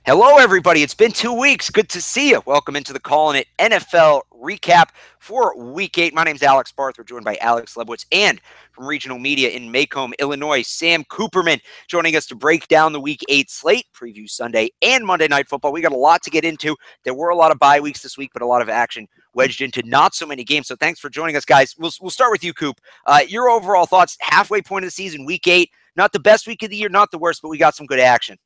Hello, everybody. It's been 2 weeks. Good to see you. Welcome into the Callin It NFL recap for Week 8. My name's Alex Barth. We're joined by Alex Lebowitz and from Regional Media in Macomb, Illinois, Sam Cooperman joining us to break down the Week 8 slate, preview Sunday and Monday Night Football. We got a lot to get into. There were a lot of bye weeks this week, but a lot of action wedged into not so many games. So thanks for joining us, guys. We'll start with you, Coop. Your overall thoughts, halfway point of the season, Week 8. Not the best week of the year, not the worst, but we got some good action.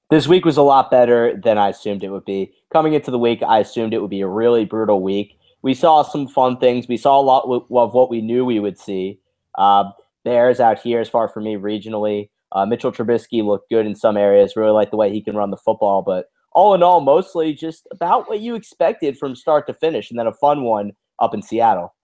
This week was a lot better than I assumed it would be. Coming into the week, I assumed it would be a really brutal week. We saw some fun things. We saw a lot of what we knew we would see. Bears out here, as far for me, regionally. Mitchell Trubisky looked good in some areas. Really like the way he can run the football. But all in all, mostly just about what you expected from start to finish, and then a fun one up in Seattle.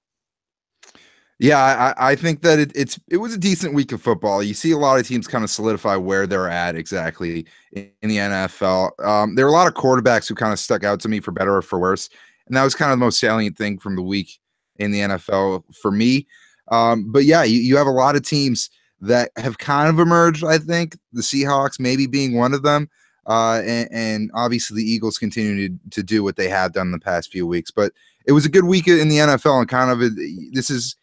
Yeah, I think that it was a decent week of football. You see a lot of teams kind of solidify where they're at exactly in the NFL. There were a lot of quarterbacks who kind of stuck out to me for better or for worse, and that was kind of the most salient thing from the week in the NFL for me. But yeah, you have a lot of teams that have kind of emerged. I think the Seahawks maybe being one of them, and obviously the Eagles continue to do what they have done in the past few weeks. But it was a good week in the NFL, and kind of this is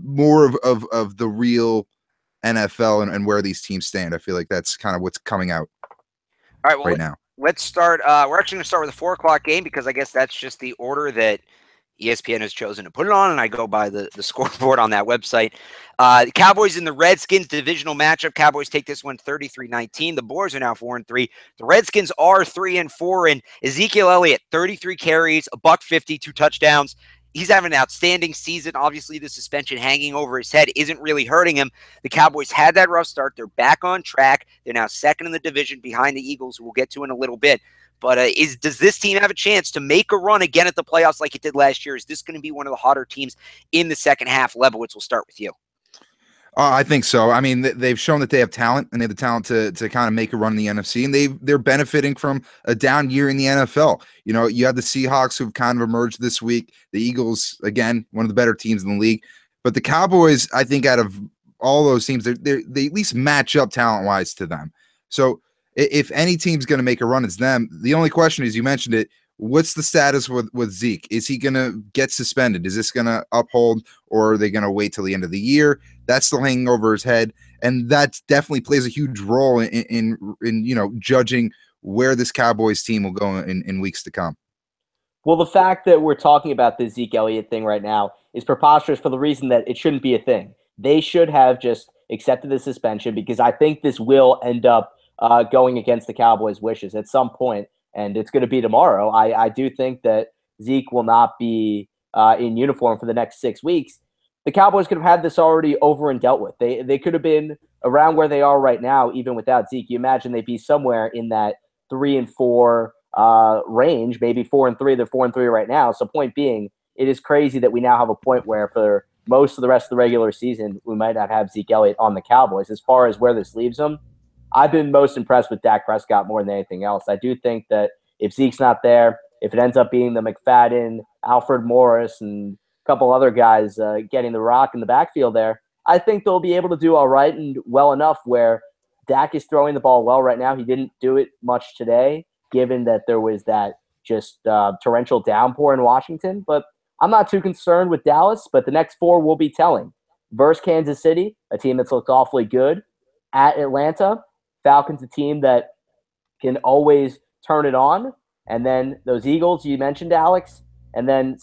more of the real NFL and where these teams stand. I feel like that's kind of what's coming out All right, well, right now. Let's start. We're actually going to start with a 4 o'clock game because I guess that's just the order that ESPN has chosen to put it on, and I go by the scoreboard on that website. The Cowboys and the Redskins divisional matchup. Cowboys take this one 33-19. The Boars are now 4-3. The Redskins are 3-4, and Ezekiel Elliott, 33 carries, $150, 2 touchdowns. He's having an outstanding season. Obviously, the suspension hanging over his head isn't really hurting him. The Cowboys had that rough start. They're back on track. They're now second in the division behind the Eagles, who we'll get to in a little bit. But does this team have a chance to make a run again at the playoffs like it did last year? Is this going to be one of the hotter teams in the second half? Lebowitz, we'll start with you. I think so. I mean, they've shown that they have talent, and they have the talent to kind of make a run in the NFC, and they're benefiting from a down year in the NFL. You know, you have the Seahawks who've kind of emerged this week. The Eagles, again, one of the better teams in the league. But the Cowboys, I think, out of all those teams, they at least match up talent-wise to them. So if any team's going to make a run, it's them. The only question is, you mentioned it, what's the status with Zeke? Is he going to get suspended? Is this going to uphold, or are they going to wait till the end of the year? That's still hanging over his head, and that definitely plays a huge role in judging where this Cowboys team will go in weeks to come. Well, the fact that we're talking about the Zeke Elliott thing right now is preposterous for the reason that it shouldn't be a thing. They should have just accepted the suspension, because I think this will end up going against the Cowboys' wishes at some point, and it's going to be tomorrow. I do think that Zeke will not be in uniform for the next 6 weeks. The Cowboys could have had this already over and dealt with. They could have been around where they are right now, even without Zeke. You imagine they'd be somewhere in that 3-4 range, maybe 4-3. They're 4-3 right now. So point being, it is crazy that we now have a point where for most of the rest of the regular season, we might not have Zeke Elliott on the Cowboys. As far as where this leaves them, I've been most impressed with Dak Prescott more than anything else. I do think that if Zeke's not there, if it ends up being the McFadden, Alfred Morris, and couple other guys getting the rock in the backfield there, I think they'll be able to do all right and well enough where Dak is throwing the ball well right now. He didn't do it much today, given that there was that just torrential downpour in Washington. But I'm not too concerned with Dallas, but the next 4 will be telling. Versus Kansas City, a team that's looked awfully good. At Atlanta, Falcons, a team that can always turn it on. And then those Eagles you mentioned, Alex, and then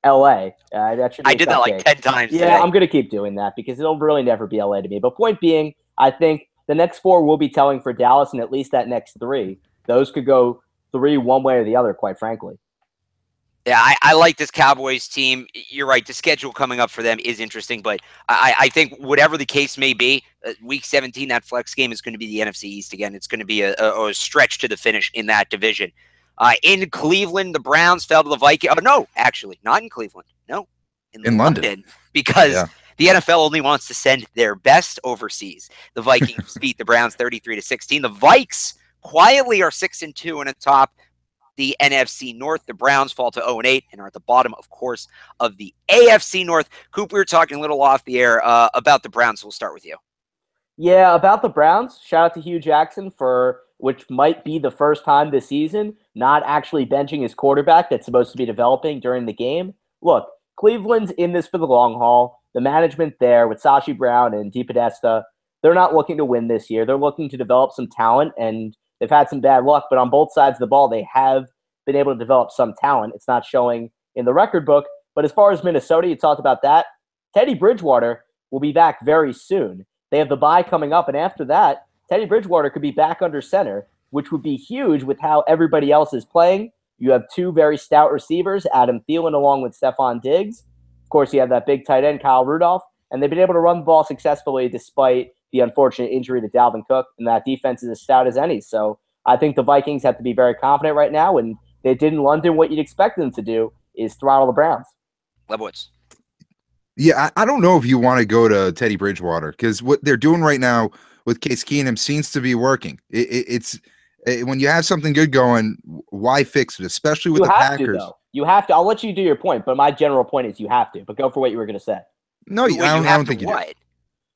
LA. That should be I did that like 10 times Yeah, today. I'm going to keep doing that because it'll really never be LA to me. But point being, I think the next 4 will be telling for Dallas, and at least that next 3. Those could go 3 one way or the other, quite frankly. Yeah, I like this Cowboys team. You're right. The schedule coming up for them is interesting, but I think whatever the case may be, Week 17, that flex game is going to be the NFC East again. It's going to be a stretch to the finish in that division. In Cleveland, the Browns fell to the Vikings. Oh, no, actually, not in Cleveland. No, in London. Because the NFL only wants to send their best overseas. The Vikings beat the Browns 33-16. The Vikes quietly are 6-2 and atop the NFC North. The Browns fall to 0-8 and are at the bottom, of course, of the AFC North. Coop, we were talking a little off the air about the Browns. We'll start with you. Yeah, about the Browns, shout out to Hugh Jackson for which might be the first time this season, not actually benching his quarterback that's supposed to be developing during the game. Look, Cleveland's in this for the long haul. The management there with Sashi Brown and DePodesta, they're not looking to win this year. They're looking to develop some talent, and they've had some bad luck, but on both sides of the ball, they have been able to develop some talent. It's not showing in the record book. But as far as Minnesota, you talked about that. Teddy Bridgewater will be back very soon. They have the bye coming up, and after that, Teddy Bridgewater could be back under center, which would be huge with how everybody else is playing. You have two very stout receivers, Adam Thielen along with Stephon Diggs. Of course, you have that big tight end, Kyle Rudolph, and they've been able to run the ball successfully despite the unfortunate injury to Dalvin Cook, and that defense is as stout as any. So I think the Vikings have to be very confident right now, and they did in London what you'd expect them to do is throttle the Browns. Lebowitz. Yeah, I don't know if you want to go to Teddy Bridgewater because what they're doing right now with Case Keenum seems to be working. It's when you have something good going, why fix it? Especially with the Packers. You have to. I'll let you do your point, but my general point is you have to. But go for what you were going to say. No, I don't think you do.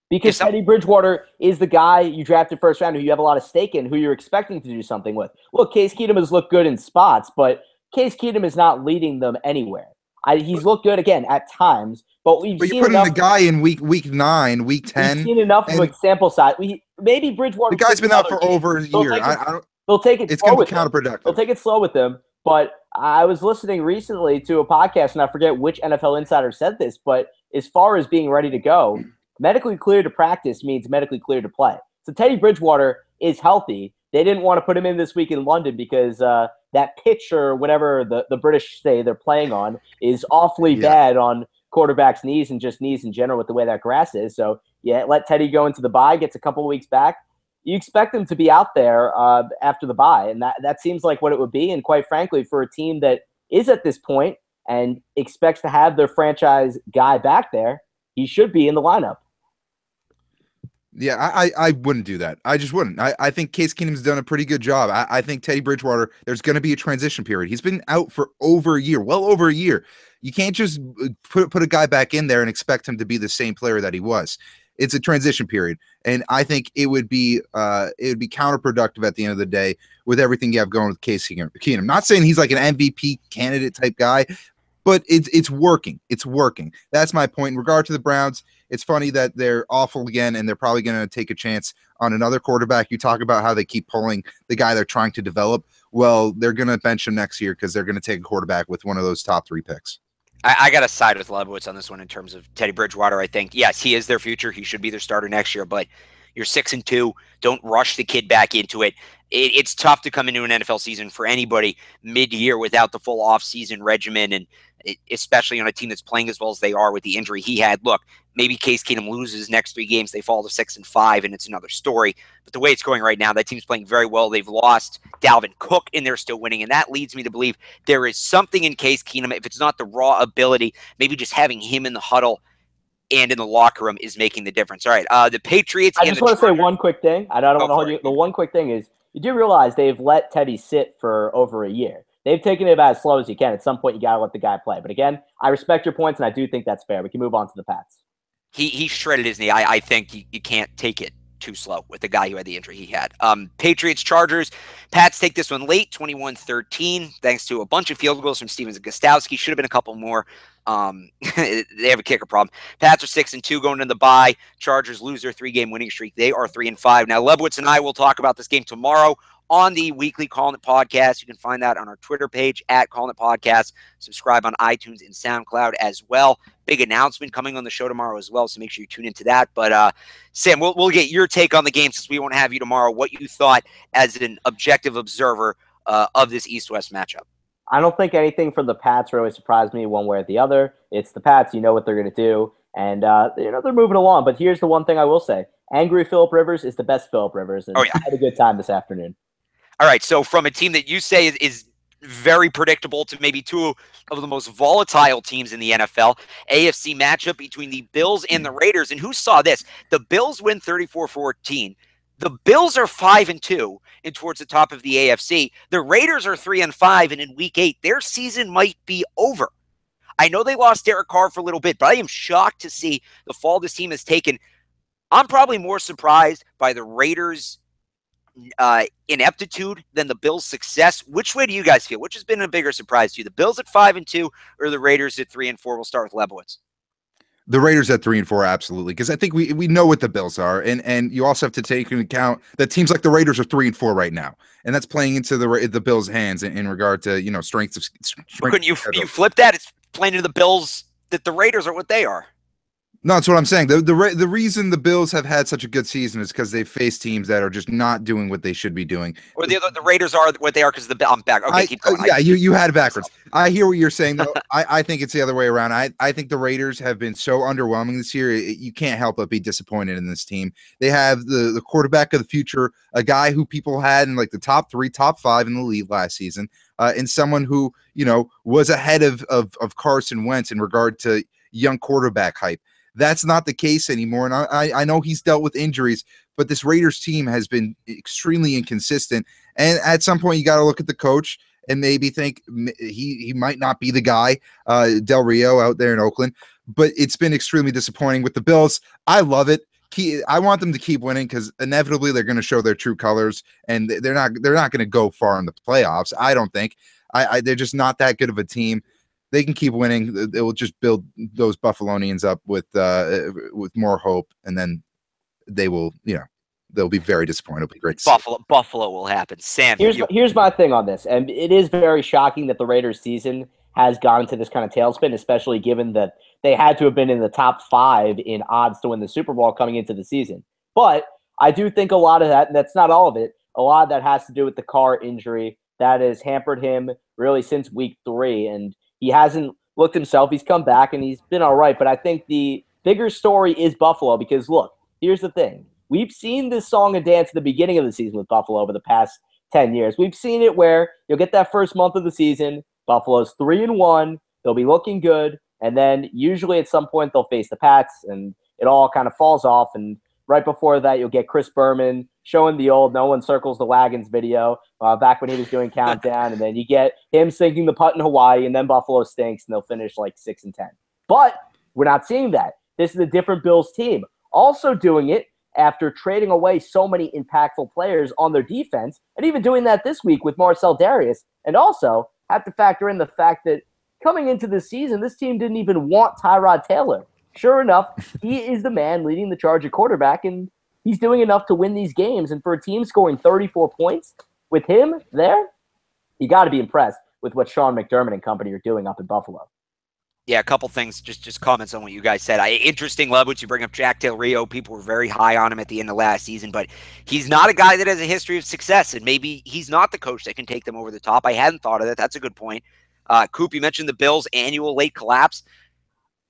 Because Teddy Bridgewater is the guy you drafted first round who you have a lot of stake in, who you're expecting to do something with. Look, Case Keenum has looked good in spots, but Case Keenum is not leading them anywhere. He's looked good again at times, but we've seen you're putting the guy in week 9, week 10. We've seen enough of a sample size. Maybe Bridgewater. The guy's been out for over a year. They'll take it. It's going to be counterproductive. They'll take it slow with him. But I was listening recently to a podcast, and I forget which NFL insider said this, but as far as being ready to go, medically cleared to practice means medically cleared to play. So Teddy Bridgewater is healthy. They didn't want to put him in this week in London because that pitch or whatever the British say they're playing on is awfully bad on quarterbacks' knees and just knees in general with the way that grass is. So, yeah, let Teddy go into the bye, gets a couple of weeks back. You expect him to be out there after the bye, and that seems like what it would be. And quite frankly, for a team that is at this point and expects to have their franchise guy back there, he should be in the lineup. Yeah, I wouldn't do that. I just wouldn't. I think Case Keenum's done a pretty good job. I think Teddy Bridgewater, there's going to be a transition period. He's been out for over a year, well over a year. You can't just put a guy back in there and expect him to be the same player that he was. It's a transition period, and I think it would be counterproductive at the end of the day with everything you have going with Case Keenum. Not saying he's like an MVP candidate type guy, but it's working. It's working. That's my point. In regard to the Browns, it's funny that they're awful again, and they're probably going to take a chance on another quarterback. You talk about how they keep pulling the guy they're trying to develop. Well, they're going to bench him next year because they're going to take a quarterback with one of those top 3 picks. I got to side with Lebowitz on this one in terms of Teddy Bridgewater. I think, yes, he is their future. He should be their starter next year, but you're 6-2. Don't rush the kid back into it. It's tough to come into an NFL season for anybody mid-year without the full off-season regimen, and especially on a team that's playing as well as they are with the injury he had. Look, maybe Case Keenum loses next 3 games. They fall to 6-5, and it's another story. But the way it's going right now, that team's playing very well. They've lost Dalvin Cook, and they're still winning, and that leads me to believe there is something in Case Keenum. If it's not the raw ability, maybe just having him in the huddle and in the locker room is making the difference. All right, the Patriots. I just want to say one quick thing. I don't want to hold you. The one quick thing is you do realize they've let Teddy sit for over a year. They've taken it about as slow as you can. At some point, you got to let the guy play. But again, I respect your points, and I do think that's fair. We can move on to the Pats. He shredded his knee. I think you can't take it too slow with the guy who had the injury he had. Patriots, Chargers. Pats take this one late, 21-13, thanks to a bunch of field goals from Stevens and Gostowski. Should have been a couple more. They have a kicker problem. Pats are 6-2 going into the bye. Chargers lose their 3-game winning streak. They are 3-5. Now, Lebowitz and I will talk about this game tomorrow on the weekly Callin It Podcast. You can find that on our Twitter page at Callin It Podcast. Subscribe on iTunes and SoundCloud as well. Big announcement coming on the show tomorrow as well, so make sure you tune into that. But Sam, we'll get your take on the game since we won't have you tomorrow. What you thought as an objective observer of this East-West matchup? I don't think anything from the Pats really surprised me one way or the other. It's the Pats. You know what they're going to do, and they're moving along. But here's the one thing I will say. Angry Phillip Rivers is the best Phillip Rivers, and I had a good time this afternoon. All right, so from a team that you say is very predictable to maybe 2 of the most volatile teams in the NFL, AFC matchup between the Bills and the Raiders. And who saw this? The Bills win 34-14. The Bills are 5-2 and towards the top of the AFC. The Raiders are 3-5, and in Week 8, their season might be over. I know they lost Derek Carr for a little bit, but I am shocked to see the fall this team has taken. I'm probably more surprised by the Raiders' ineptitude than the Bills' success. Which way do you guys feel? Which has been a bigger surprise to you? The Bills at 5-2 or the Raiders at 3-4? We'll start with Lebowitz. The Raiders at 3-4, absolutely, because I think we know what the Bills are, and you also have to take into account that teams like the Raiders are 3-4 right now, and that's playing into the Bills' hands in regard to strength of. Couldn't you flip that? It's playing to the Bills that the Raiders are what they are. No, that's what I'm saying. The reason the Bills have had such a good season is because they face teams that are just not doing what they should be doing. Or the Raiders are what they are because I'm back. Okay, keep going. Yeah, you had it backwards. I hear what you're saying, though. I think it's the other way around. I think the Raiders have been so underwhelming this year. You can't help but be disappointed in this team. They have the quarterback of the future, a guy who people had in like the top 3, top 5 in the league last season, and someone who was ahead of Carson Wentz in regard to young quarterback hype. That's not the case anymore. And I know he's dealt with injuries, but this Raiders team has been extremely inconsistent. And at some point, you got to look at the coach and maybe think he might not be the guy, Del Rio out there in Oakland. But it's been extremely disappointing with the Bills. I love it. I want them to keep winning because inevitably they're going to show their true colors, and they're not going to go far in the playoffs. I don't think. They're just not that good of a team. They can keep winning. It will just build those Buffalonians up with more hope, and then they will, they'll be very disappointed. It'll be great. Buffalo will happen. Sam, here's my thing on this, and it is very shocking that the Raiders season has gone to this kind of tailspin, especially given that they had to have been in the top 5 in odds to win the Super Bowl coming into the season. But I do think a lot of that, and that's not all of it, a lot of that has to do with the Carr injury that has hampered him really since week 3, and he hasn't looked himself. He's come back, and he's been all right. But I think the bigger story is Buffalo because, look, here's the thing. We've seen this song and dance at the beginning of the season with Buffalo over the past 10 years. We've seen it where you'll get that first month of the season. Buffalo's 3-1. They'll be looking good. And then usually at some point they'll face the Pats, and it all kind of falls off. And right before that, you'll get Chris Berman showing the old "No One Circles the Wagons" video back when he was doing Countdown. And then you get him sinking the putt in Hawaii, and then Buffalo stinks, and they'll finish like 6-10. But we're not seeing that. This is a different Bills team. Also doing it after trading away so many impactful players on their defense, and even doing that this week with Marcel Darius. And also have to factor in the fact that coming into this season, this team didn't even want Tyrod Taylor. Sure enough, he is the man leading the charge at quarterback, and he's doing enough to win these games. And for a team scoring 34 points with him there, you got to be impressed with what Sean McDermott and company are doing up in Buffalo. Yeah, a couple things, just comments on what you guys said. Interesting, Lebowitz, you bring up Jack Del Rio. People were very high on him at the end of last season, but he's not a guy that has a history of success, and maybe he's not the coach that can take them over the top. I hadn't thought of that. That's a good point. Coop, you mentioned the Bills' annual late collapse.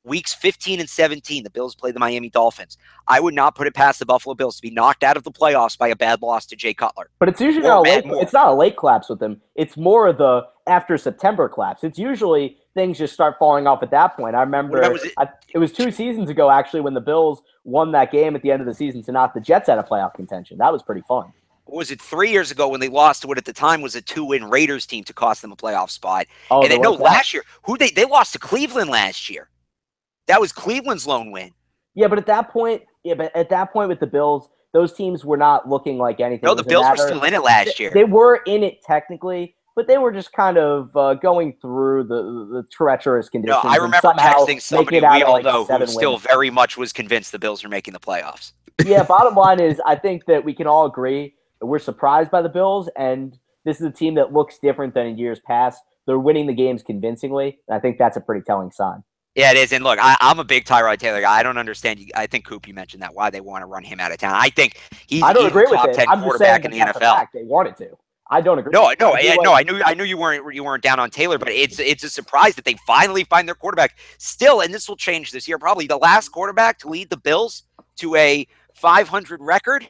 Weeks 15 and 17, the Bills played the Miami Dolphins. I would not put it past the Buffalo Bills to be knocked out of the playoffs by a bad loss to Jay Cutler. But it's usually it's not a late collapse with them. It's more of the after September collapse. It's usually things just start falling off at that point. I remember it was 2 seasons ago, actually, when the Bills won that game at the end of the season to knock the Jets out of playoff contention. That was pretty fun. Was it 3 years ago when they lost to what at the time was a 2-win Raiders team to cost them a playoff spot? Oh, and last year, they lost to Cleveland last year. That was Cleveland's lone win. Yeah, but at that point with the Bills, those teams were not looking like anything. No, the Bills were still in it last year. They were in it technically, but they were just kind of going through the treacherous conditions. No, I remember texting somebody we all know who still very much was convinced the Bills were making the playoffs. Yeah, bottom line is I think that we can all agree that we're surprised by the Bills, and this is a team that looks different than in years past. They're winning the games convincingly, and I think that's a pretty telling sign. Yeah, it is. And look, I'm a big Tyrod Taylor guy. I don't understand. I think, Coop, you mentioned that, why they want to run him out of town. I think he's a top 10 quarterback in the NFL. They wanted to. I don't agree. No. I knew you weren't down on Taylor, but it's a surprise that they finally find their quarterback. Still, and this will change this year, probably the last quarterback to lead the Bills to a 500 record.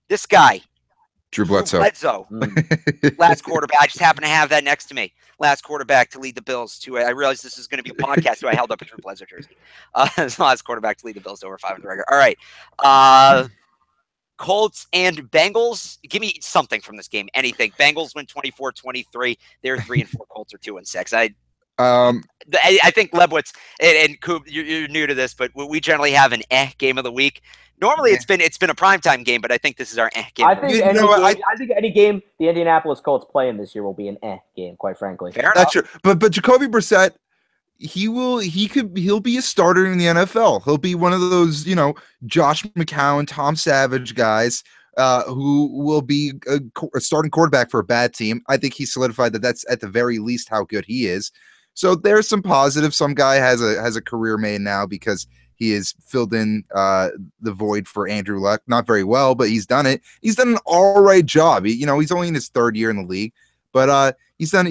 This guy, Drew Bledsoe. Last quarterback. I just happen to have that next to me. Last quarterback to lead the Bills to I realized this is going to be a podcast, so I held up a Drew Bledsoe jersey. Last quarterback to lead the Bills to over 500 record. All right. Colts and Bengals. Give me something from this game. Anything. Bengals win 24-23. They're 3-4. Colts are 2-6. I think Lebowitz and Coop, you're new to this, but we generally have an game of the week. Normally, it's been a primetime game, but I think this is our game. I think any game the Indianapolis Colts play in this year will be an game, quite frankly. Fair That's enough. true. But Jacoby Brissett, he'll be a starter in the NFL. He'll be one of those, Josh McCown, Tom Savage guys who will be a starting quarterback for a bad team. I think he solidified that's at the very least how good he is. So there's some positives. Some guy has a career made now because he has filled in the void for Andrew Luck. Not very well, but he's done it. He's done an all right job. He's only in his third year in the league, but he's done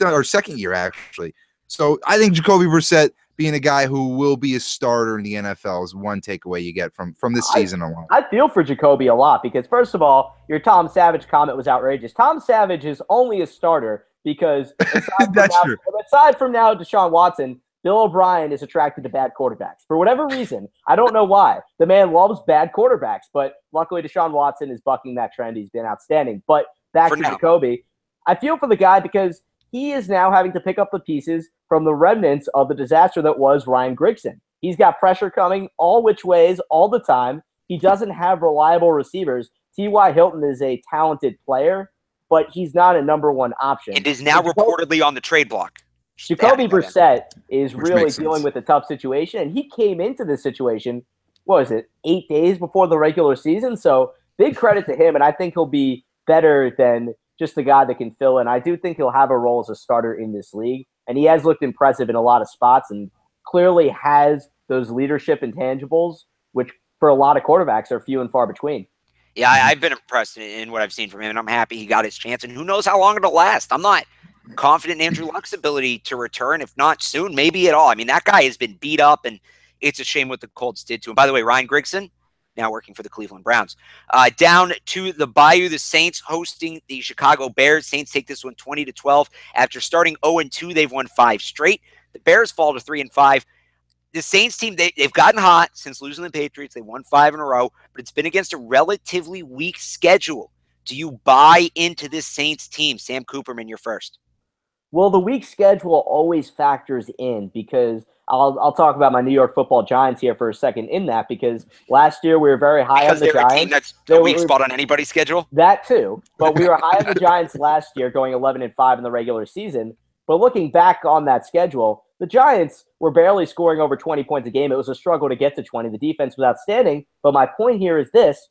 our second year actually. So I think Jacoby Brissett being a guy who will be a starter in the NFL is one takeaway you get from this season alone. I feel for Jacoby a lot because, first of all, your Tom Savage comment was outrageous. Tom Savage is only a starter because aside from now Deshaun Watson, Bill O'Brien is attracted to bad quarterbacks. For whatever reason, I don't know why. The man loves bad quarterbacks, but luckily Deshaun Watson is bucking that trend. He's been outstanding. But back to Jacoby, I feel for the guy because he is now having to pick up the pieces from the remnants of the disaster that was Ryan Grigson. He's got pressure coming all which ways all the time. He doesn't have reliable receivers. T.Y. Hilton is a talented player, but he's not a number one option. It is now reportedly on the trade block. Jacoby Brissett is really dealing with a tough situation, and he came into this situation, 8 days before the regular season? So big credit to him, and I think he'll be better than just the guy that can fill in. I do think he'll have a role as a starter in this league, and he has looked impressive in a lot of spots and clearly has those leadership intangibles, which for a lot of quarterbacks are few and far between. Yeah, I've been impressed in what I've seen from him, and I'm happy he got his chance, and who knows how long it'll last. I'm not confident in Andrew Luck's ability to return, if not soon, maybe at all. I mean, that guy has been beat up, and it's a shame what the Colts did to him. By the way, Ryan Grigson, now working for the Cleveland Browns. Down to the Bayou, the Saints hosting the Chicago Bears. Saints take this one 20-12. After starting 0-2, they've won 5 straight. The Bears fall to 3-5. The Saints team, they've gotten hot since losing the Patriots. They won 5 in a row, but it's been against a relatively weak schedule. Do you buy into this Saints team? Sam Cooperman, you're first. Well, the weak schedule always factors in because I'll talk about my New York Football Giants here for a second in that because last year we were very high on the Giants. A team that's a weak spot on anybody's schedule. That too, but we were high on the Giants last year, going 11-5 in the regular season. But looking back on that schedule, the Giants were barely scoring over 20 points a game. It was a struggle to get to 20. The defense was outstanding. But my point here is this: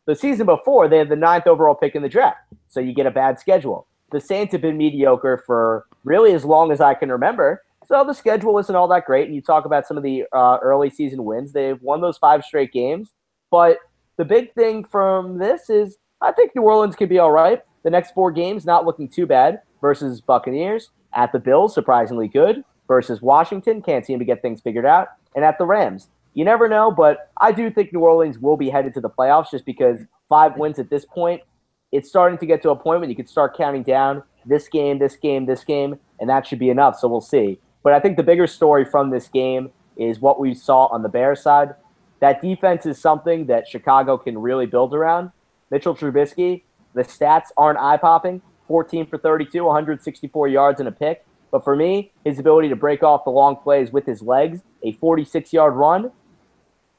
the season before they had the 9th overall pick in the draft, so you get a bad schedule. The Saints have been mediocre for really as long as I can remember. So the schedule isn't all that great. And you talk about some of the early season wins. They've won those 5 straight games. But the big thing from this is I think New Orleans could be all right. The next 4 games not looking too bad versus Buccaneers. At the Bills, surprisingly good. Versus Washington, can't seem to get things figured out. And at the Rams. You never know, but I do think New Orleans will be headed to the playoffs just because 5 wins at this point. It's starting to get to a point when you can start counting down this game, and that should be enough. So we'll see. But I think the bigger story from this game is what we saw on the Bears side. That defense is something that Chicago can really build around. Mitchell Trubisky, the stats aren't eye-popping. 14 for 32, 164 yards and a pick. But for me, his ability to break off the long plays with his legs, a 46-yard run.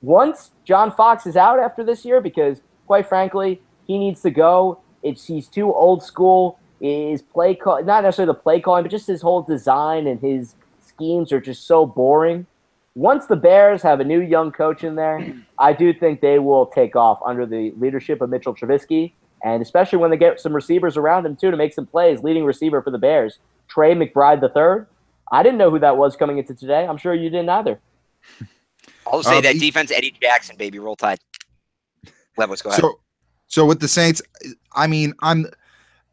Once John Fox is out after this year, because quite frankly, he needs to go. He's too old school. His play call, not necessarily the play calling, but just his whole design and his schemes are just so boring. Once the Bears have a new young coach in there, I do think they will take off under the leadership of Mitchell Trubisky, and especially when they get some receivers around him too to make some plays. Leading receiver for the Bears, Trey McBride III. I didn't know who that was coming into today. I'm sure you didn't either. I'll say that defense, Eddie Jackson, baby, roll tide. Levos, go ahead. So with the Saints, I mean,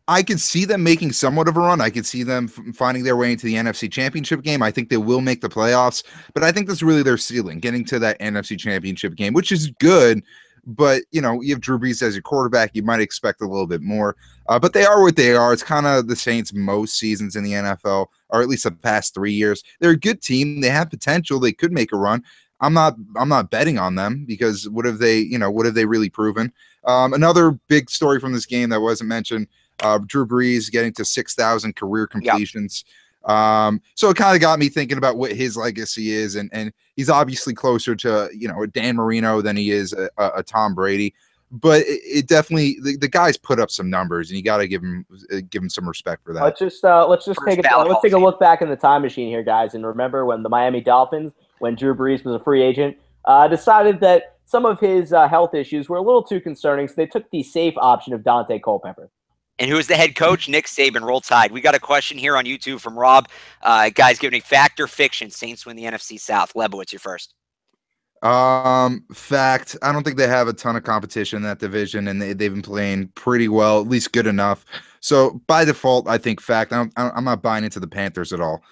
I could see them making somewhat of a run. I could see them finding their way into the NFC Championship game. I think they will make the playoffs, but I think that's really their ceiling, getting to that NFC Championship game, which is good. But, you have Drew Brees as your quarterback. You might expect a little bit more. But they are what they are. It's kind of the Saints most seasons in the NFL, or at least the past 3 years. They're a good team. They have potential. They could make a run. I'm not betting on them because what have they really proven? Another big story from this game that wasn't mentioned, Drew Brees getting to 6,000 career completions. So it kind of got me thinking about what his legacy is, and he's obviously closer to, you know, a Dan Marino than he is a Tom Brady. But it definitely, the guy's put up some numbers, and you got to give him some respect for that. Let's just take a look back in the time machine here, guys, and remember when the Miami Dolphins, when Drew Brees was a free agent, decided that some of his health issues were a little too concerning, so they took the safe option of Dante Culpepper. And who's the head coach? Nick Saban. Roll Tide. We got a question here on YouTube from Rob. Guys, giving me fact or fiction. Saints win the NFC South. Lebo, what's your first? Fact. I don't think they have a ton of competition in that division, and they've been playing pretty well, at least good enough. So by default, I think fact. I'm not buying into the Panthers at all.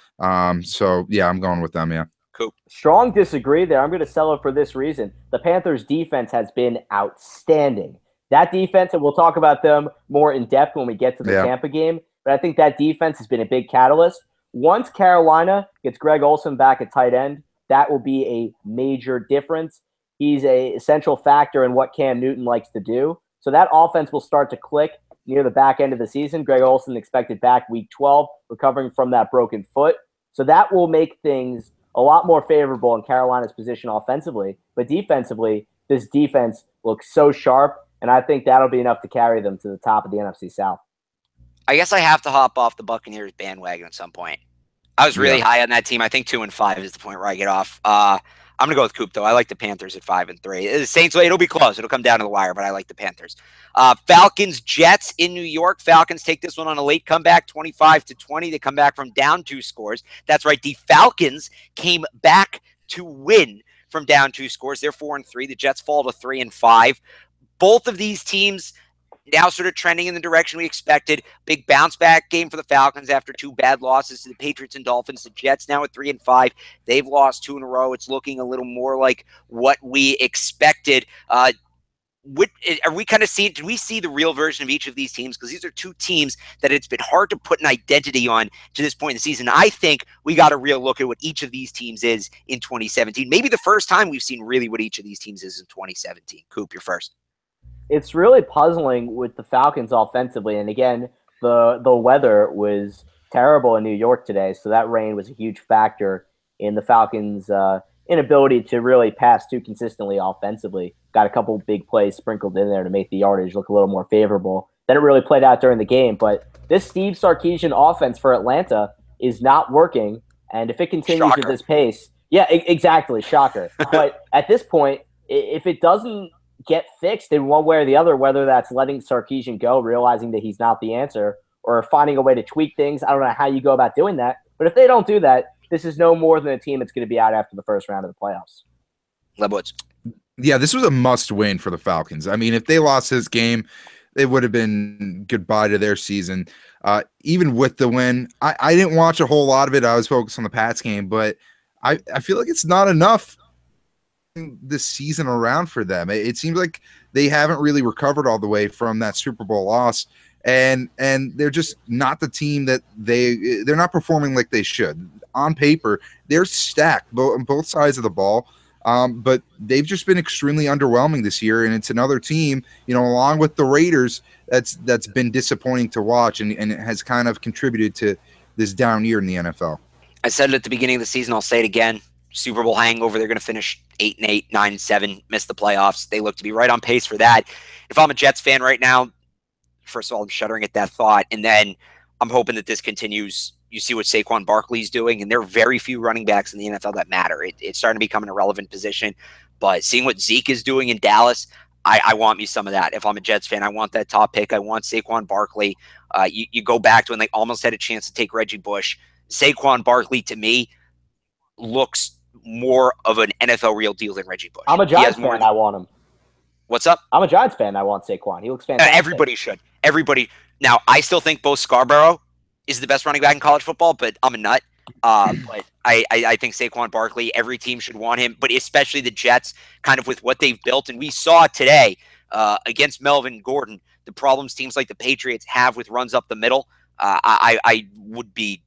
So yeah, I'm going with them. Yeah. Cool. Strong disagree there. I'm going to sell it for this reason. The Panthers' defense has been outstanding. That defense, and we'll talk about them more in depth when we get to the Tampa game, but I think that defense has been a big catalyst. Once Carolina gets Greg Olsen back at tight end, that will be a major difference. He's an essential factor in what Cam Newton likes to do. So that offense will start to click near the back end of the season. Greg Olsen expected back week 12, recovering from that broken foot. So that will make things a lot more favorable in Carolina's position offensively. But defensively, this defense looks so sharp, and I think that'll be enough to carry them to the top of the NFC South. I guess I have to hop off the Buccaneers bandwagon at some point. I was really high on that team. I think 2-5 is the point where I get off. I'm going to go with Coop, though. I like the Panthers at 5-3. The Saints, it'll be close. It'll come down to the wire, but I like the Panthers. Falcons, Jets in New York. Falcons take this one on a late comeback, 25-20. They come back from down 2 scores. That's right. The Falcons came back to win from down 2 scores. They're 4-3. The Jets fall to 3-5. Both of these teams now sort of trending in the direction we expected. Big bounce back game for the Falcons after 2 bad losses to the Patriots and Dolphins. The Jets now at 3-5. They've lost 2 in a row. It's looking a little more like what we expected. Are we kind of seeing, did we see the real version of each of these teams? Because these are 2 teams that it's been hard to put an identity on to this point in the season. I think we got a real look at what each of these teams is in 2017. Maybe the first time we've seen really what each of these teams is in 2017. Coop, you're first. It's really puzzling with the Falcons offensively. And again, the weather was terrible in New York today, so that rain was a huge factor in the Falcons' inability to really pass too consistently offensively. Got a couple big plays sprinkled in there to make the yardage look a little more favorable. Then it really played out during the game. But this Steve Sarkisian offense for Atlanta is not working, and if it continues at this pace, exactly, shocker. But at this point, if it doesn't get fixed in one way or the other, whether that's letting Sarkisian go, realizing that he's not the answer, or finding a way to tweak things. I don't know how you go about doing that. But if they don't do that, this is no more than a team that's going to be out after the first round of the playoffs. Lebowitz. Yeah, this was a must-win for the Falcons. I mean, if they lost this game, it would have been goodbye to their season. Even with the win, I didn't watch a whole lot of it. I was focused on the Pats game, but I feel like it's not enough this season around for them. It seems like they haven't really recovered all the way from that Super Bowl loss, and they're just not the team that they're not performing like they should. On paper, they're stacked on both sides of the ball, but they've just been extremely underwhelming this year, and it's another team, along with the Raiders, that's been disappointing to watch, and it has kind of contributed to this down year in the NFL. I said it at the beginning of the season, I'll say it again. Super Bowl hangover. They're going to finish 8-8, 9-7, miss the playoffs. They look to be right on pace for that. If I'm a Jets fan right now, first of all, I'm shuddering at that thought. And then I'm hoping that this continues. You see what Saquon Barkley's doing, and there are very few running backs in the NFL that matter. It's starting to become an irrelevant position. But seeing what Zeke is doing in Dallas, I want me some of that. If I'm a Jets fan, I want that top pick. I want Saquon Barkley. You go back to when they almost had a chance to take Reggie Bush. Saquon Barkley, to me, looks more of an NFL real deal than Reggie Bush. I'm a Giants fan. I want him. What's up? I'm a Giants fan. I want Saquon. He looks fantastic. Everybody should. Everybody. Now, I still think Bo Scarborough is the best running back in college football, but I'm a nut. But I think Saquon Barkley, every team should want him, but especially the Jets, kind of with what they've built. And we saw today against Melvin Gordon, the problems teams like the Patriots have with runs up the middle. I would be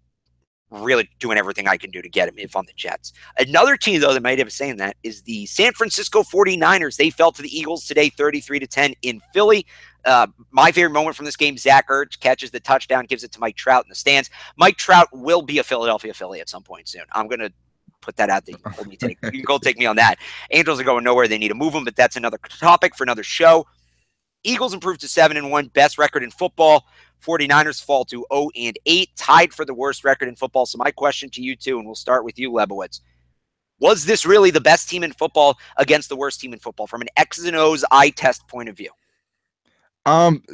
really doing everything I can do to get him if I'm the Jets. Another team, though, that might have a say in that is the San Francisco 49ers. They fell to the Eagles today, 33-10 in Philly. My favorite moment from this game, Zach Ertz catches the touchdown, gives it to Mike Trout in the stands. Mike Trout will be a Philadelphia Philly at some point soon. I'm going to put that out there. You can go take me on that. Angels are going nowhere. They need to move them, but that's another topic for another show. Eagles improved to 7-1, best record in football. 49ers fall to 0-8, tied for the worst record in football. So my question to you two, and we'll start with you, Lebowitz. Was this really the best team in football against the worst team in football from an X's and O's eye test point of view?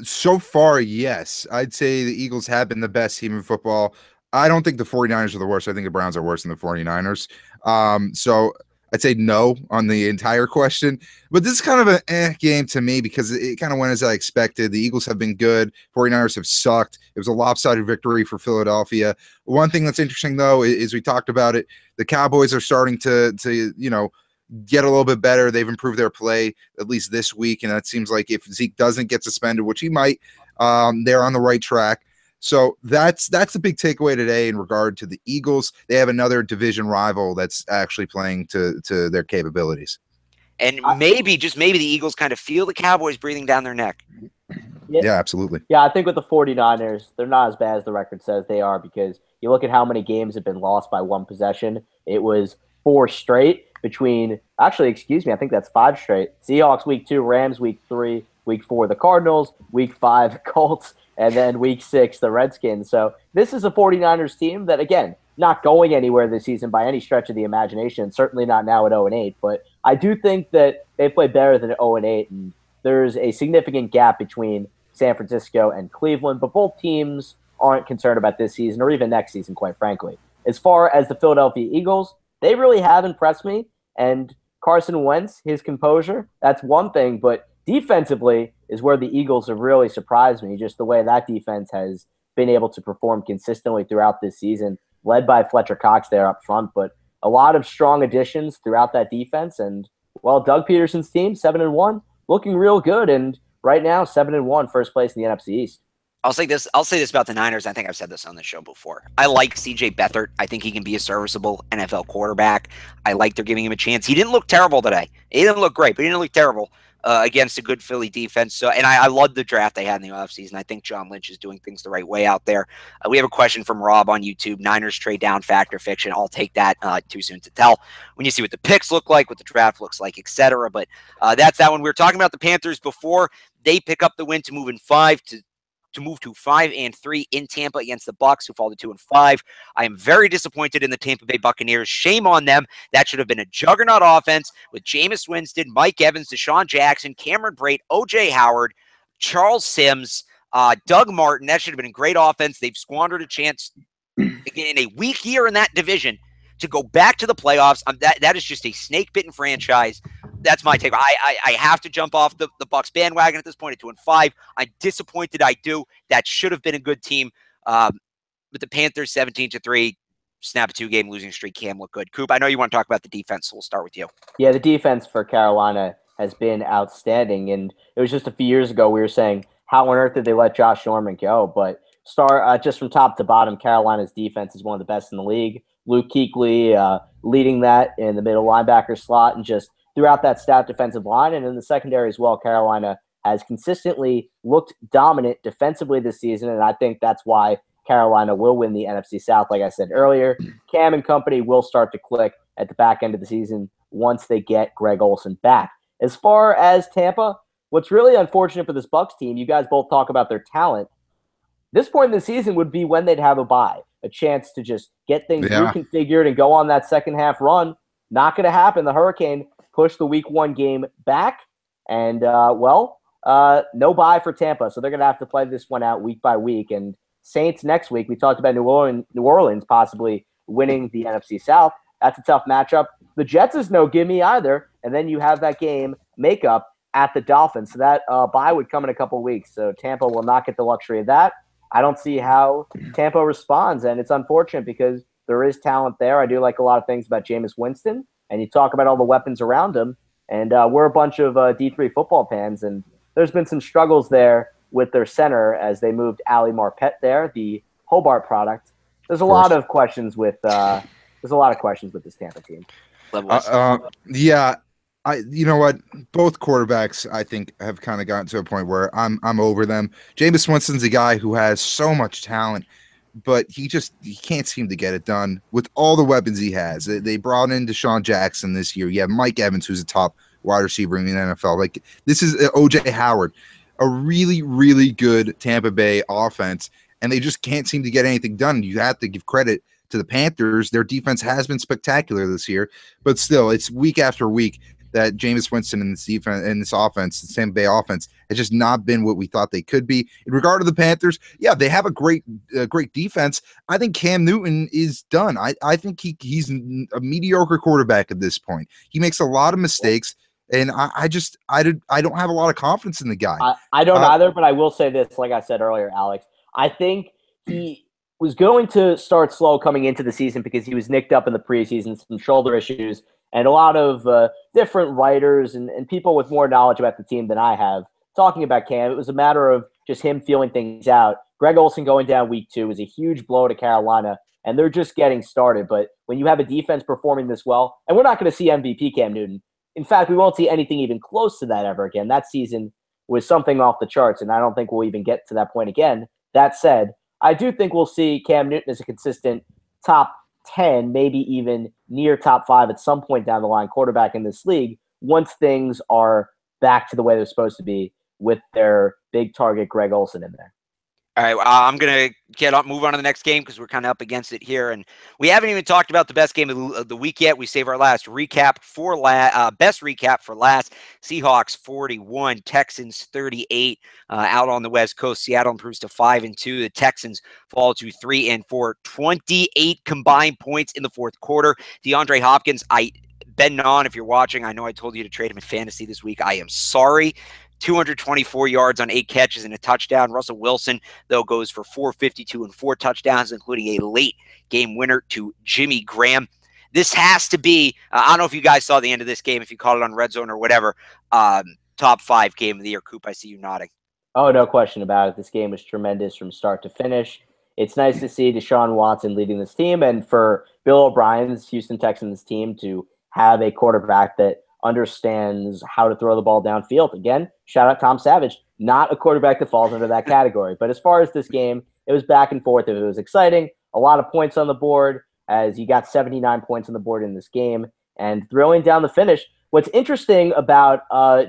So far, yes. I'd say the Eagles have been the best team in football. I don't think the 49ers are the worst. I think the Browns are worse than the 49ers. So I'd say no on the entire question. But this is kind of an game to me because it kind of went as I expected. The Eagles have been good. 49ers have sucked. It was a lopsided victory for Philadelphia. One thing that's interesting, though, is we talked about it. The Cowboys are starting to get a little bit better. They've improved their play at least this week, and that seems like if Zeke doesn't get suspended, which he might, they're on the right track. So that's the big takeaway today in regard to the Eagles. They have another division rival that's actually playing to their capabilities. And maybe, just maybe, the Eagles kind of feel the Cowboys breathing down their neck. Yeah, absolutely. Yeah, I think with the 49ers, they're not as bad as the record says they are because you look at how many games have been lost by one possession. It was 4 straight between – actually, excuse me, I think that's 5 straight. Seahawks week 2, Rams week 3, week 4 the Cardinals, week 5 Colts, and then week 6 the Redskins. So this is a 49ers team that, again, not going anywhere this season by any stretch of the imagination, certainly not now at 0-8. But I do think that they play better than at 0-8, and there's a significant gap between San Francisco and Cleveland. But both teams aren't concerned about this season or even next season, quite frankly. As far as the Philadelphia Eagles, they really have impressed me. And Carson Wentz, his composure, that's one thing. But defensively is where the Eagles have really surprised me, just the way that defense has been able to perform consistently throughout this season, led by Fletcher Cox there up front. But a lot of strong additions throughout that defense. And, well, Doug Peterson's team, 7-1, looking real good. And right now, 7-1, first place in the NFC East. I'll say this about the Niners. I think I've said this on the show before. I like C.J. Beathard. I think he can be a serviceable NFL quarterback. I like they're giving him a chance. He didn't look terrible today. He didn't look great, but he didn't look terrible against a good Philly defense. So, and I love the draft they had in the offseason. I think John Lynch is doing things the right way out there. We have a question from Rob on YouTube. Niners trade down, fact or fiction? I'll take that. Too soon to tell. When you see what the picks look like, what the draft looks like, etc. But that's that one. We were talking about the Panthers before. They pick up the win to move to move to 5-3 in Tampa against the Bucs, who fall to 2-5. I am very disappointed in the Tampa Bay Buccaneers. Shame on them. That should have been a juggernaut offense with Jameis Winston, Mike Evans, Deshaun Jackson, Cameron Brate, O.J. Howard, Charles Sims, Doug Martin. That should have been a great offense. They've squandered a chance in a weak year in that division to go back to the playoffs. That is just a snake-bitten franchise. That's my take. I have to jump off the Bucs bandwagon at this point at 2-5. I'm disappointed I do. That should have been a good team. But the Panthers 17-3, snap a 2-game losing streak. Cam look good. Coop, I know you want to talk about the defense, so we'll start with you. Yeah, the defense for Carolina has been outstanding. And it was just a few years ago we were saying, how on earth did they let Josh Norman go? But just from top to bottom, Carolina's defense is one of the best in the league. Luke Kuechly leading that in the middle linebacker slot and just throughout that stout defensive line. And in the secondary as well, Carolina has consistently looked dominant defensively this season, and I think that's why Carolina will win the NFC South. Like I said earlier, Cam and company will start to click at the back end of the season once they get Greg Olsen back. As far as Tampa, what's really unfortunate for this Bucs team, you guys both talk about their talent. This point in the season would be when they'd have a bye, a chance to just get things reconfigured and go on that second half run. Not going to happen. The Hurricane push the week 1 game back, and, no bye for Tampa. So they're going to have to play this one out week by week. And Saints next week, we talked about New Orleans possibly winning the NFC South. That's a tough matchup. The Jets is no gimme either. And then you have that game makeup at the Dolphins. So that bye would come in a couple weeks. So Tampa will not get the luxury of that. I don't see how Tampa responds, and it's unfortunate because there is talent there. I do like a lot of things about Jameis Winston. And you talk about all the weapons around him, and we're a bunch of D3 football fans, and there's been some struggles there with their center as they moved Ali Marpet there, the Hobart product. There's a lot of questions with this Tampa team. Yeah, You know what? Both quarterbacks, I think, have kind of gotten to a point where I'm over them. Jameis Winston's a guy who has so much talent, but he can't seem to get it done with all the weapons he has. They brought in Deshaun Jackson this year. You have Mike Evans, who's a top wide receiver in the NFL. Like, this is OJ Howard, a really, really good Tampa Bay offense, and they just can't seem to get anything done. You have to give credit to the Panthers. Their defense has been spectacular this year, but still, it's week after week that Jameis Winston and this defense and this offense, the Tampa Bay offense, has just not been what we thought they could be. In regard to the Panthers, yeah, they have a great defense. I think Cam Newton is done. I think he's a mediocre quarterback at this point. He makes a lot of mistakes, and I don't have a lot of confidence in the guy. I don't either, but I will say this, like I said earlier, Alex, I think he was going to start slow coming into the season because he was nicked up in the preseason, some shoulder issues, and a lot of different writers and people with more knowledge about the team than I have talking about Cam. It was a matter of just him feeling things out. Greg Olsen going down week 2 was a huge blow to Carolina, and they're just getting started. But when you have a defense performing this well, and we're not going to see MVP Cam Newton. In fact, we won't see anything even close to that ever again. That season was something off the charts, and I don't think we'll even get to that point again. That said, I do think we'll see Cam Newton as a consistent top 10, maybe even near top 5 at some point down the line quarterback in this league once things are back to the way they're supposed to be with their big target Greg Olsen in there. All right, I'm going to move on to the next game because we're kind of up against it here. And we haven't even talked about the best game of the week yet. We save our last recap for best recap for last. Seahawks 41, Texans 38 out on the West Coast. Seattle improves to 5-2. The Texans fall to 3-4, 28 combined points in the fourth quarter. DeAndre Hopkins, Ben Non, if you're watching, I know I told you to trade him in fantasy this week. I am sorry. 224 yards on 8 catches and a touchdown. Russell Wilson, though, goes for 452 and 4 touchdowns, including a late game winner to Jimmy Graham. This has to be, I don't know if you guys saw the end of this game, if you caught it on Red Zone or whatever, top 5 game of the year. Coop, I see you nodding. Oh, no question about it. This game was tremendous from start to finish. It's nice to see Deshaun Watson leading this team, and for Bill O'Brien's Houston Texans team to have a quarterback that understands how to throw the ball downfield. Again, shout out Tom Savage, not a quarterback that falls under that category. But as far as this game, it was back and forth. It was exciting. A lot of points on the board, as you got 79 points on the board in this game, and thrilling down the finish. What's interesting about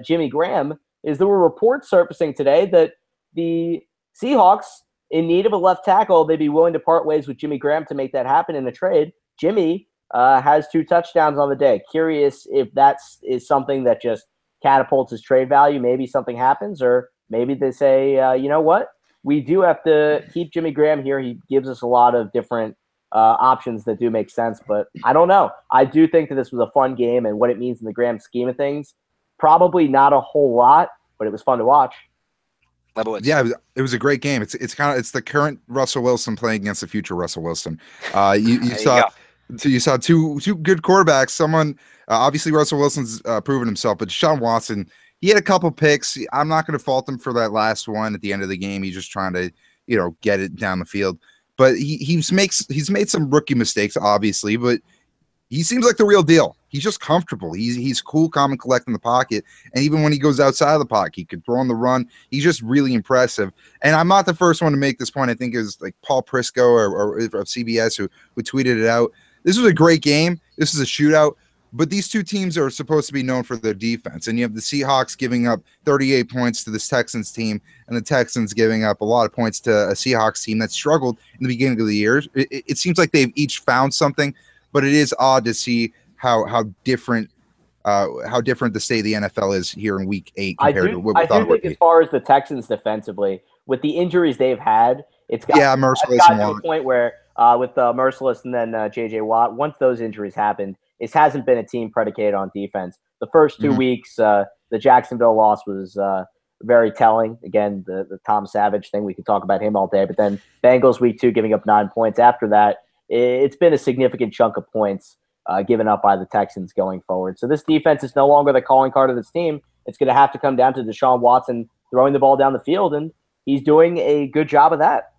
Jimmy Graham is there were reports surfacing today that the Seahawks, in need of a left tackle, they'd be willing to part ways with Jimmy Graham to make that happen in a trade. Jimmy has 2 touchdowns on the day. Curious if that is something that just catapults his trade value. Maybe something happens, or maybe they say, you know what? We do have to keep Jimmy Graham here. He gives us a lot of different options that do make sense, but I don't know. I do think that this was a fun game, and what it means in the grand scheme of things, probably not a whole lot, but it was fun to watch. Yeah, it was a great game. It's the current Russell Wilson playing against the future Russell Wilson. You saw two good quarterbacks. Someone obviously Russell Wilson's proven himself, but Deshaun Watson, he had a couple picks. I'm not going to fault him for that last one at the end of the game. He's just trying to get it down the field. But he's made some rookie mistakes, obviously, but he seems like the real deal. He's just comfortable. He's cool, calm, and collect in the pocket. And even when he goes outside of the pocket, he could throw on the run. He's just really impressive. And I'm not the first one to make this point. I think it was like Paul Prisco or of CBS who tweeted it out. This was a great game. This is a shootout. But these two teams are supposed to be known for their defense. And you have the Seahawks giving up 38 points to this Texans team, and the Texans giving up a lot of points to a Seahawks team that struggled in the beginning of the year. It seems like they've each found something, but it is odd to see how different the state of the NFL is here in Week 8 compared to what we thought it would be. As far as the Texans defensively, with the injuries they've had, it's gotten to a point where with Merciless and then J.J. Watt, once those injuries happened, it hasn't been a team predicated on defense. The first 2 weeks, the Jacksonville loss was very telling. Again, the Tom Savage thing, we could talk about him all day. But then Bengals Week 2 giving up 9 points. After that, it's been a significant chunk of points given up by the Texans going forward. So this defense is no longer the calling card of this team. It's going to have to come down to Deshaun Watson throwing the ball down the field, and he's doing a good job of that.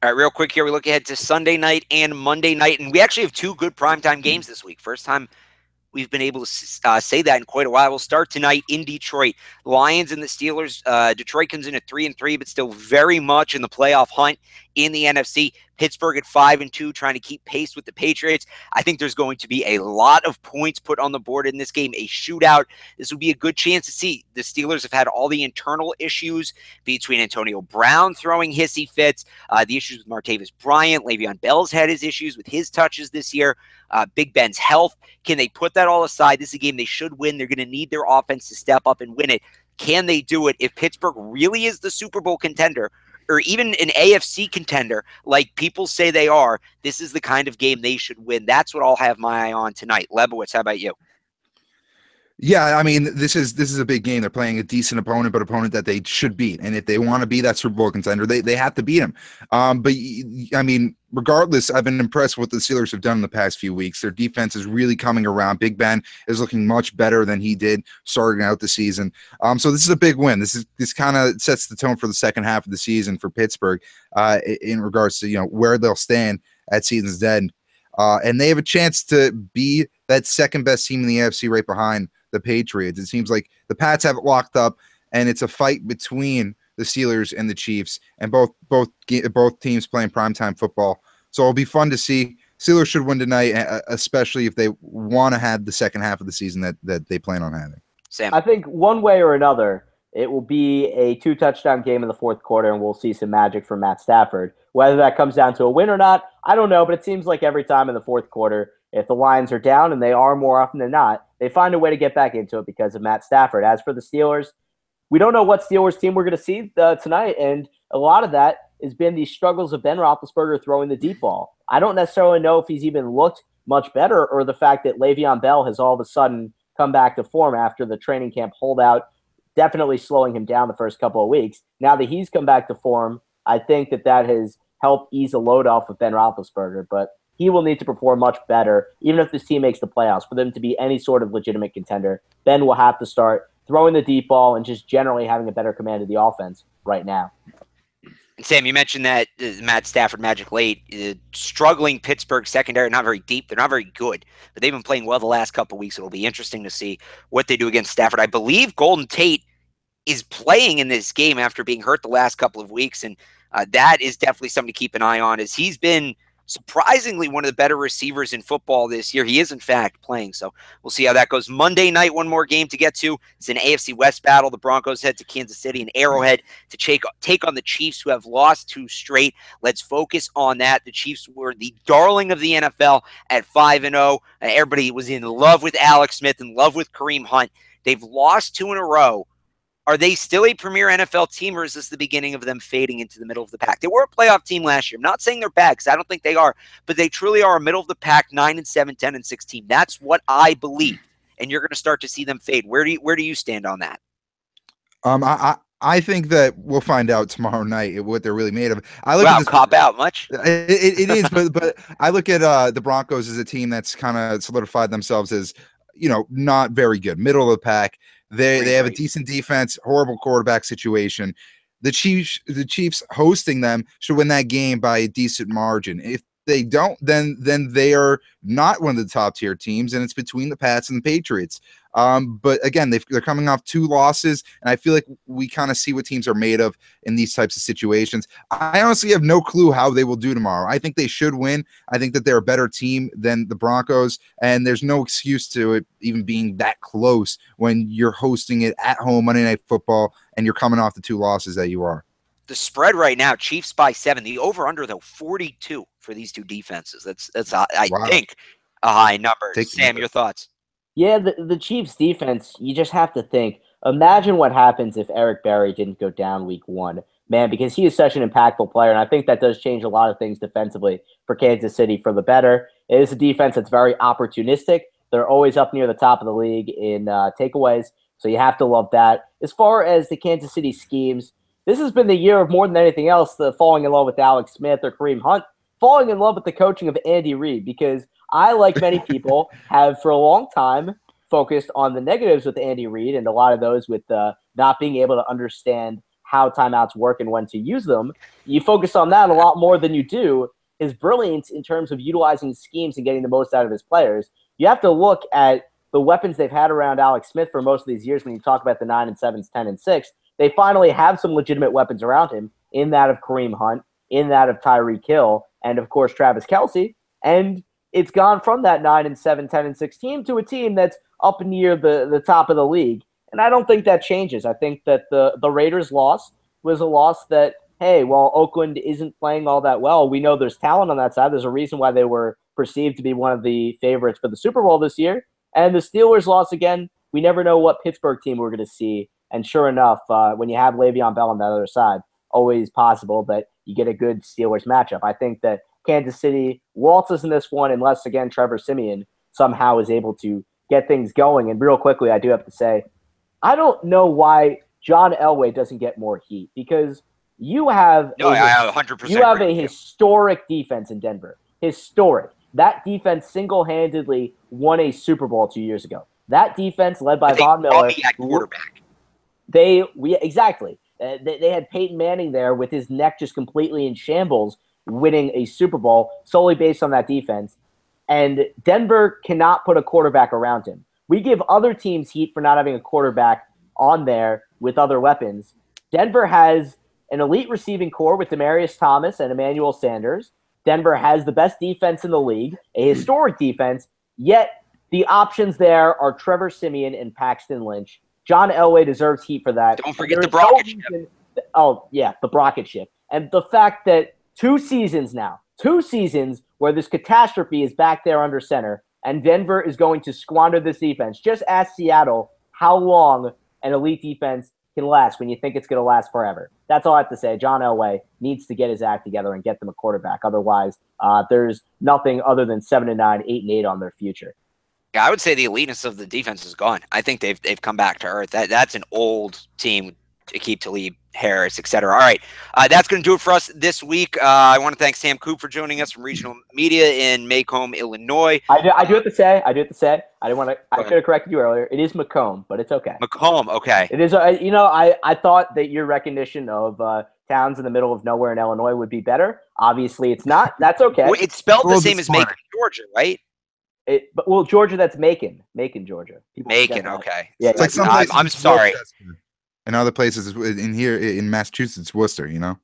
All right, real quick here, we look ahead to Sunday night and Monday night, and we actually have 2 good primetime games this week. First time we've been able to say that in quite a while. We'll start tonight in Detroit. Lions and the Steelers. Detroit comes in at 3-3, but still very much in the playoff hunt in the NFC. Pittsburgh at 5-2, trying to keep pace with the Patriots. I think there's going to be a lot of points put on the board in this game, a shootout. This would be a good chance to see. The Steelers have had all the internal issues between Antonio Brown throwing hissy fits, the issues with Martavis Bryant. Le'Veon Bell's had his issues with his touches this year. Big Ben's health. Can they put that all aside? This is a game they should win. They're going to need their offense to step up and win it. Can they do it if Pittsburgh really is the Super Bowl contender, or even an AFC contender like people say they are? This is the kind of game they should win. That's what I'll have my eye on tonight. Lebowitz, how about you? Yeah, I mean, this is a big game. They're playing a decent opponent, but opponent that they should beat. And if they want to be that Super Bowl contender, they have to beat him. But I mean, regardless, I've been impressed with what the Steelers have done in the past few weeks. Their defense is really coming around. Big Ben is looking much better than he did starting out the season. So this is a big win. This kind of sets the tone for the second half of the season for Pittsburgh in regards to where they'll stand at season's end. And they have a chance to be that second best team in the AFC right behind the Patriots. It seems like the Pats have it locked up, and it's a fight between the Steelers and the Chiefs, and both teams playing primetime football. So it'll be fun to see. Steelers should win tonight, especially if they want to have the second half of the season that they plan on having. Sam, I think one way or another, it will be a 2-touchdown game in the fourth quarter, and we'll see some magic from Matt Stafford. Whether that comes down to a win or not, I don't know, but it seems like every time in the fourth quarter, if the Lions are down, and they are more often than not, they find a way to get back into it because of Matt Stafford. As for the Steelers, we don't know what Steelers team we're going to see tonight, and a lot of that has been the struggles of Ben Roethlisberger throwing the deep ball. I don't necessarily know if he's even looked much better, or the fact that Le'Veon Bell has all of a sudden come back to form after the training camp holdout, definitely slowing him down the first couple of weeks. Now that he's come back to form, I think that has helped ease a load off of Ben Roethlisberger, but he will need to perform much better, even if this team makes the playoffs. For them to be any sort of legitimate contender, Ben will have to start throwing the deep ball and just generally having a better command of the offense right now. And Sam, you mentioned that Matt Stafford magic late, struggling Pittsburgh secondary, not very deep. They're not very good, but they've been playing well the last couple of weeks. It'll be interesting to see what they do against Stafford. I believe Golden Tate is playing in this game after being hurt the last couple of weeks, and that is definitely something to keep an eye on, as he's been surprisingly one of the better receivers in football this year. He is, in fact, playing, so we'll see how that goes. Monday night, one more game to get to. It's an AFC West battle. The Broncos head to Kansas City and Arrowhead to take on the Chiefs, who have lost 2 straight. Let's focus on that. The Chiefs were the darling of the NFL at 5-0. Everybody was in love with Alex Smith, in love with Kareem Hunt. They've lost 2 in a row. Are they still a premier NFL team, or is this the beginning of them fading into the middle of the pack? They were a playoff team last year. I'm not saying they're bad, because I don't think they are, but they truly are a middle of the pack, 9-7, 10-6 team. That's what I believe, and you're going to start to see them fade. Where do you stand on that? I think that we'll find out tomorrow night what they're really made of. I look wow, at this, cop out much? It is, but I look at the Broncos as a team that's kind of solidified themselves as not very good, middle of the pack. They have a decent defense, horrible quarterback situation. The Chiefs hosting them should win that game by a decent margin. If they don't, then they are not one of the top tier teams, and it's between the Pats and the Patriots. But again, they're coming off 2 losses, and I feel like we kind of see what teams are made of in these types of situations. I honestly have no clue how they will do tomorrow. I think they should win. I think that they're a better team than the Broncos, and there's no excuse to it even being that close when you're hosting it at home Monday Night Football and you're coming off the 2 losses that you are. The spread right now, Chiefs by 7. The over-under, though, 42 for these 2 defenses. That's I think, a high number. Sam, your thoughts? Yeah, the Chiefs' defense, you just have to think. Imagine what happens if Eric Berry didn't go down week 1. Man, because he is such an impactful player, and I think that does change a lot of things defensively for Kansas City for the better. It is a defense that's very opportunistic. They're always up near the top of the league in takeaways, so you have to love that. As far as the Kansas City schemes, this has been the year of more than anything else, the falling in love with Alex Smith or Kareem Hunt, falling in love with the coaching of Andy Reid, because I, like many people, have for a long time focused on the negatives with Andy Reid, and a lot of those with not being able to understand how timeouts work and when to use them. You focus on that a lot more than you do his brilliance in terms of utilizing schemes and getting the most out of his players. You have to look at the weapons they've had around Alex Smith for most of these years, when you talk about the 9-7s, 10-6, they finally have some legitimate weapons around him, in that of Kareem Hunt, in that of Tyreek Hill, and of course Travis Kelce. And it's gone from that 9-7, 10-6 team to a team that's up near the top of the league. And I don't think that changes. I think that the Raiders' loss was a loss that, hey, while Oakland isn't playing all that well, we know there's talent on that side. There's a reason why they were perceived to be one of the favorites for the Super Bowl this year. And the Steelers' loss, again, we never know what Pittsburgh team we're going to see. And sure enough, when you have Le'Veon Bell on the other side, always possible that you get a good Steelers matchup. I think that Kansas City waltzes in this one unless, again, Trevor Siemian somehow is able to get things going. And real quickly, I do have to say, I don't know why John Elway doesn't get more heat, because you have I 100% you have a historic defense in Denver. Historic. That defense single-handedly won a Super Bowl 2 years ago. That defense, led by Von Miller, at quarterback. Exactly. They had Peyton Manning there with his neck just completely in shambles, winning a Super Bowl solely based on that defense. And Denver cannot put a quarterback around him. We give other teams heat for not having a quarterback on there with other weapons. Denver has an elite receiving core with Demaryius Thomas and Emmanuel Sanders. Denver has the best defense in the league, a historic defense, yet the options there are Trevor Siemian and Paxton Lynch. John Elway deserves heat for that. Don't forget the Brockett ship. Oh, yeah, the Brockett ship. And the fact that 2 seasons where this catastrophe is back there under center, and Denver is going to squander this defense. Just ask Seattle how long an elite defense can last when you think it's going to last forever. That's all I have to say. John Elway needs to get his act together and get them a quarterback. Otherwise, there's nothing other than 7-9, 8-8 on their future. Yeah, I would say the eliteness of the defense is gone. I think they've come back to earth. That's an old team to keep Talib Harris, etc. All right, that's going to do it for us this week. I want to thank Sam Coop for joining us from Regional Media in Macomb, Illinois. I do have to say. I didn't want to. I could have corrected you earlier. It is Macomb, but it's okay. Macomb, okay. It is. I thought that your recognition of towns in the middle of nowhere in Illinois would be better. Obviously, it's not. That's okay. Well, it's spelled the same as Macon, Georgia, right? Georgia, that's Macon, Georgia. Macon, okay. Yeah, it's like some I'm sorry. And other places in here in Massachusetts, Worcester, you know.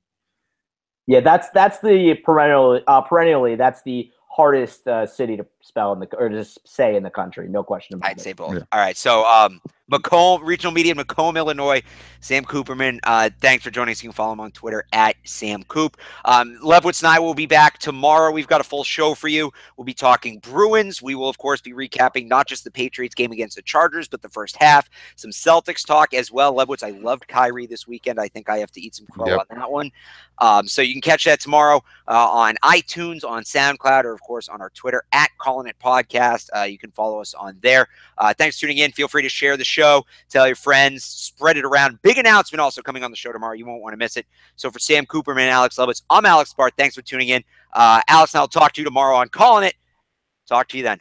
Yeah, that's the perennially that's the hardest city to spell or to say in the country. No question about it. I'd say both. Yeah. All right, so Macomb, Regional Media, Macomb, Illinois. Sam Cooperman, thanks for joining us. You can follow him on Twitter at Sam Coop. Lebowitz and I will be back tomorrow. We've got a full show for you. We'll be talking Bruins. We will, of course, be recapping not just the Patriots game against the Chargers, but the first half. Some Celtics talk as well. Lebowitz, I loved Kyrie this weekend. I think I have to eat some crow on that one. So you can catch that tomorrow on iTunes, on SoundCloud, or, of course, on our Twitter at Callin It Podcast. You can follow us on there. Thanks for tuning in. Feel free to share the show, tell your friends, spread it around. Big announcement also coming on the show tomorrow. You won't want to miss it. So for Sam Cooperman and Alex Lebowitz, I'm Alex Barth. Thanks for tuning in. Alex and I'll talk to you tomorrow on Callin It. Talk to you then.